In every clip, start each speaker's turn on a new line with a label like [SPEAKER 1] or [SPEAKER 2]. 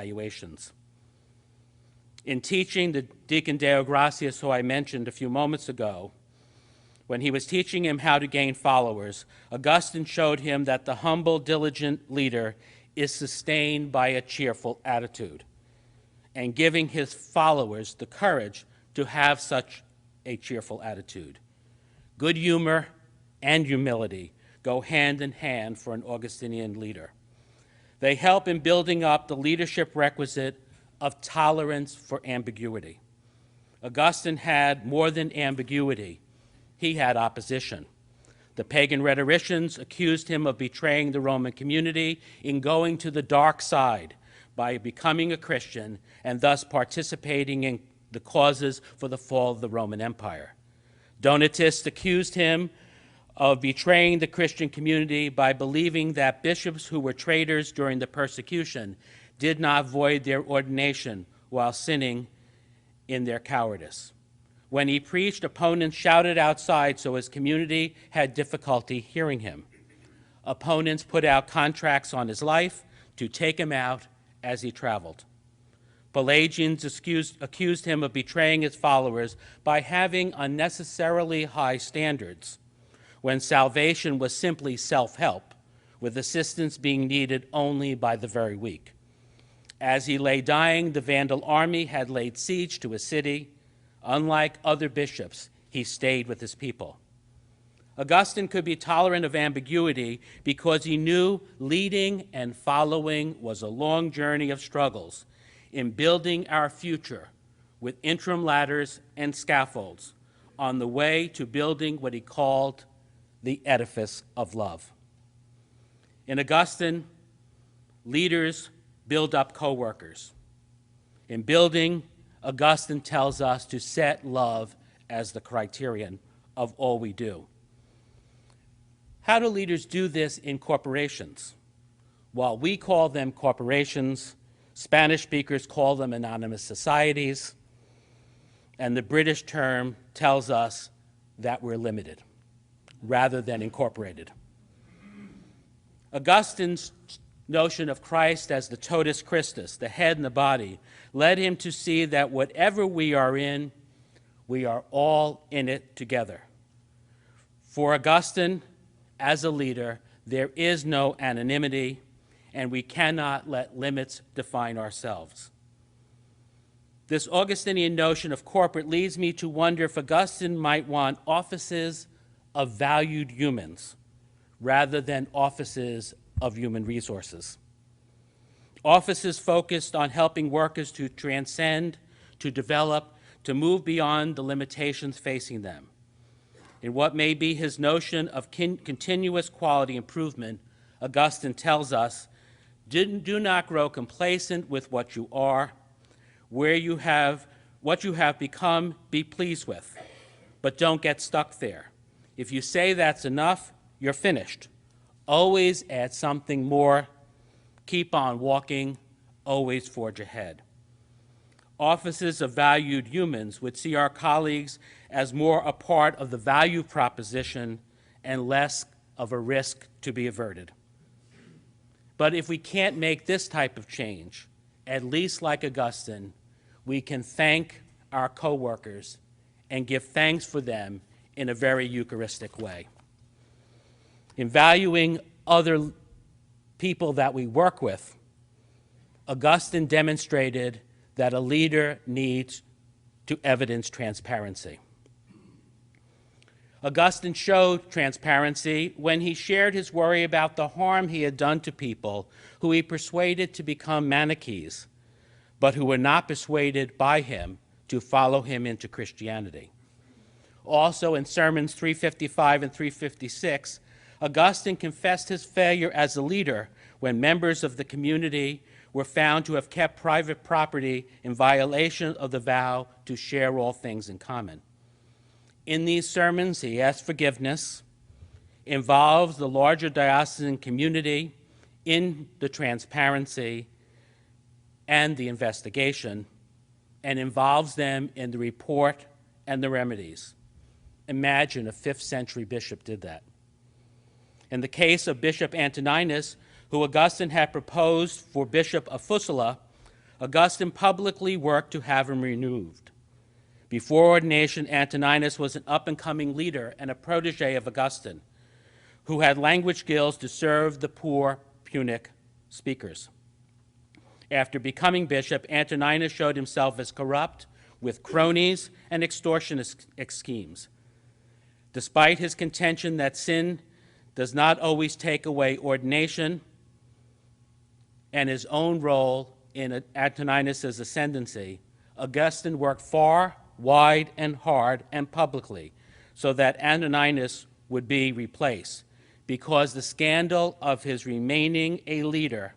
[SPEAKER 1] evaluations. In teaching the Deacon Deo Gracias, who I mentioned a few moments ago, when he was teaching him how to gain followers, Augustine showed him that the humble, diligent leader is sustained by a cheerful attitude, and giving his followers the courage to have such a cheerful attitude. Good humor and humility go hand in hand for an Augustinian leader. They help in building up the leadership requisite of tolerance for ambiguity. Augustine had more than ambiguity. He had opposition. The pagan rhetoricians accused him of betraying the Roman community in going to the dark side by becoming a Christian and thus participating in the causes for the fall of the Roman Empire. Donatists accused him of betraying the Christian community by believing that bishops who were traitors during the persecution did not void their ordination while sinning in their cowardice. When he preached, opponents shouted outside so his community had difficulty hearing him. Opponents put out contracts on his life to take him out as he traveled. Pelagians accused him of betraying his followers by having unnecessarily high standards, when salvation was simply self-help, with assistance being needed only by the very weak. As he lay dying, the Vandal army had laid siege to his city. Unlike other bishops, he stayed with his people. Augustine could be tolerant of ambiguity because he knew leading and following was a long journey of struggles in building our future with interim ladders and scaffolds on the way to building what he called the edifice of love. In Augustine, leaders build up co-workers. In building, Augustine tells us to set love as the criterion of all we do. How do leaders do this in corporations? While we call them corporations, Spanish speakers call them anonymous societies, and the British term tells us that we're limited rather than incorporated. Augustine's notion of Christ as the totus Christus, the head and the body, led him to see that whatever we are all in it together. For Augustine, as a leader, there is no anonymity, and we cannot let limits define ourselves. This Augustinian notion of corporate leads me to wonder if Augustine might want offices of valued humans rather than offices of human resources. Offices focused on helping workers to transcend, to develop, to move beyond the limitations facing them. In what may be his notion of continuous quality improvement, Augustine tells us, do not grow complacent with what you are, what you have become, be pleased with, but don't get stuck there. If you say that's enough, you're finished. Always add something more. Keep on walking. Always forge ahead. Offices of valued humans would see our colleagues as more a part of the value proposition and less of a risk to be averted. But if we can't make this type of change, at least like Augustine, we can thank our coworkers and give thanks for them in a very Eucharistic way. In valuing other people that we work with, Augustine demonstrated that a leader needs to evidence transparency. Augustine showed transparency when he shared his worry about the harm he had done to people who he persuaded to become Manichees, but who were not persuaded by him to follow him into Christianity. Also, in Sermons 355 and 356, Augustine confessed his failure as a leader when members of the community were found to have kept private property in violation of the vow to share all things in common. In these sermons, he asked forgiveness, involves the larger diocesan community in the transparency and the investigation, and involves them in the report and the remedies. Imagine a 5th century bishop did that. In the case of Bishop Antoninus, who Augustine had proposed for Bishop of Fusula, Augustine publicly worked to have him removed. Before ordination, Antoninus was an up-and-coming leader and a protege of Augustine, who had language skills to serve the poor Punic speakers. After becoming bishop, Antoninus showed himself as corrupt, with cronies and extortionist schemes. Despite his contention that sin does not always take away ordination and his own role in Antoninus' ascendancy, Augustine worked far, wide, and hard, and publicly, so that Antoninus would be replaced, because the scandal of his remaining a leader,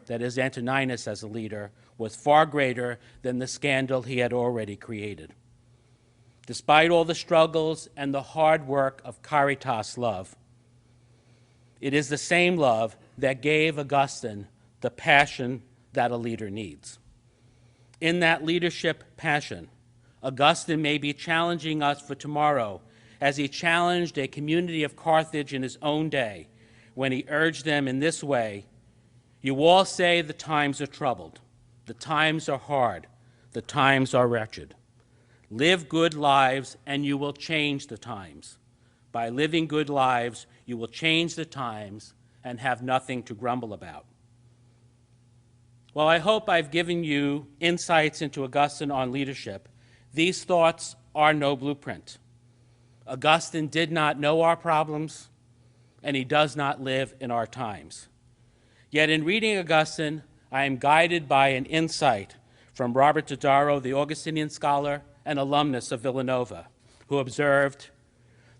[SPEAKER 1] that is, Antoninus as a leader, was far greater than the scandal he had already created. Despite all the struggles and the hard work of caritas love, it is the same love that gave Augustine the passion that a leader needs. In that leadership passion, Augustine may be challenging us for tomorrow, as he challenged a community of Carthage in his own day, when he urged them in this way: "You all say the times are troubled, the times are hard, the times are wretched. Live good lives and you will change the times. By living good lives, you will change the times and have nothing to grumble about." While I hope I've given you insights into Augustine on leadership, these thoughts are no blueprint. Augustine did not know our problems, and he does not live in our times. Yet in reading Augustine, I am guided by an insight from Robert Todaro, the Augustinian scholar and alumnus of Villanova, who observed,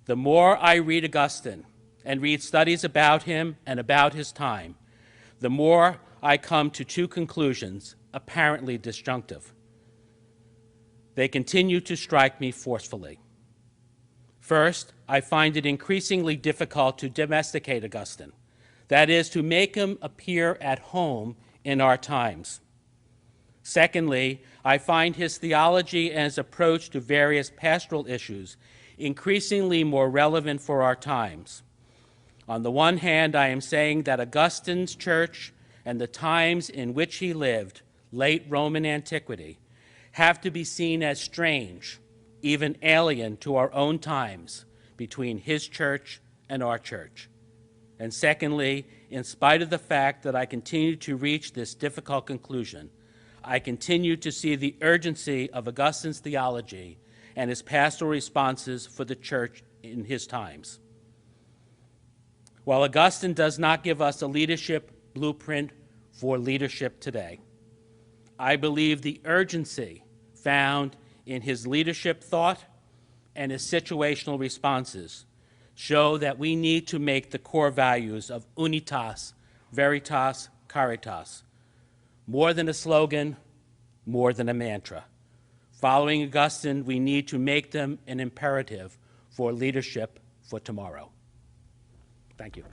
[SPEAKER 1] "The more I read Augustine and read studies about him and about his time, the more I come to two conclusions, apparently disjunctive. They continue to strike me forcefully. First, I find it increasingly difficult to domesticate Augustine, that is, to make him appear at home in our times. Secondly, I find his theology and his approach to various pastoral issues increasingly more relevant for our times. On the one hand, I am saying that Augustine's church and the times in which he lived, late Roman antiquity, have to be seen as strange, even alien to our own times, between his church and our church. And secondly, in spite of the fact that I continue to reach this difficult conclusion, I continue to see the urgency of Augustine's theology and his pastoral responses for the church in his times. While Augustine does not give us a leadership blueprint for leadership today, I believe the urgency found in his leadership thought and his situational responses show that we need to make the core values of unitas, veritas, caritas more than a slogan, more than a mantra. Following Augustine, we need to make them an imperative for leadership for tomorrow. Thank you.